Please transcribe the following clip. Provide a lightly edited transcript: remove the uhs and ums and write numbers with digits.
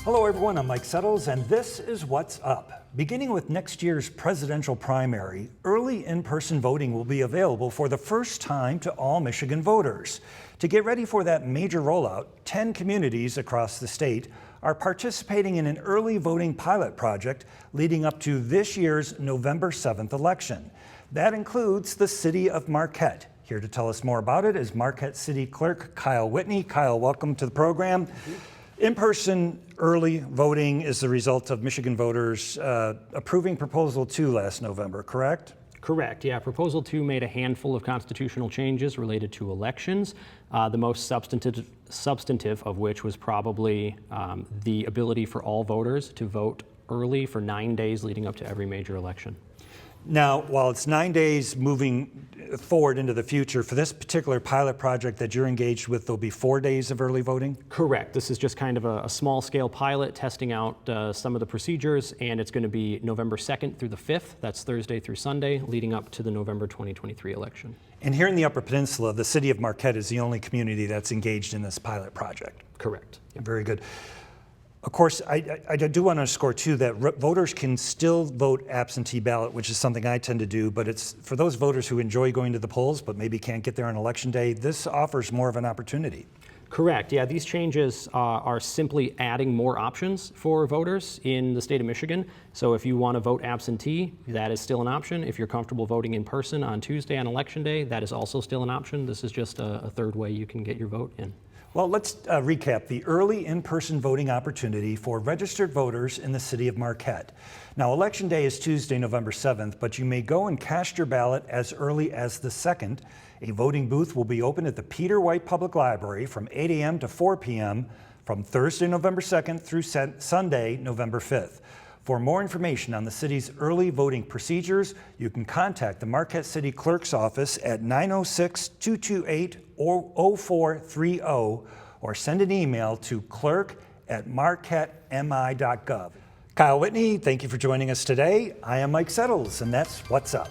Hello everyone, I'm Mike Settles and this is What's Up. Beginning with next year's presidential primary, early in-person voting will be available for the first time to all Michigan voters. To get ready for that major rollout, 10 communities across the state are participating in an early voting pilot project leading up to this year's November 7th election. That includes the city of Marquette. Here to tell us more about it is Marquette City Clerk Kyle Whitney. Kyle, welcome to the program. In-person early voting is the result of Michigan voters approving Proposal 2 last November, correct? Correct, yeah. Proposal 2 made a handful of constitutional changes related to elections, the most substantive of which was probably the ability for all voters to vote early for 9 days leading up to every major election. Now, while it's 9 days moving forward into the future, for this particular pilot project that you're engaged with, there'll be 4 days of early voting? Correct. This is just kind of a small-scale pilot testing out some of the procedures, and it's going to be November 2nd through the 5th. That's Thursday through Sunday, leading up to the November 2023 election. And here in the Upper Peninsula, the city of Marquette is the only community that's engaged in this pilot project. Correct. Yep. Very good. Of course, I do want to underscore too that voters can still vote absentee ballot, which is something I tend to do, but it's for those voters who enjoy going to the polls but maybe can't get there on election day, this offers more of an opportunity. Correct. Yeah, these changes are simply adding more options for voters in the state of Michigan. So if you want to vote absentee, that is still an option. If you're comfortable voting in person on Tuesday on election day, that is also still an option. This is just a third way you can get your vote in. Well, let's recap the early in-person voting opportunity for registered voters in the city of Marquette. Now, Election Day is Tuesday, November 7th, but you may go and cast your ballot as early as the 2nd. A voting booth will be open at the Peter White Public Library from 8 a.m. to 4 p.m. from Thursday, November 2nd through Sunday, November 5th. For more information on the city's early voting procedures, you can contact the Marquette City Clerk's office at 906-228-0430 or send an email to clerk@marquettemi.gov. Kyle Whitney, thank you for joining us today. I am Mike Settles, and that's What's Up.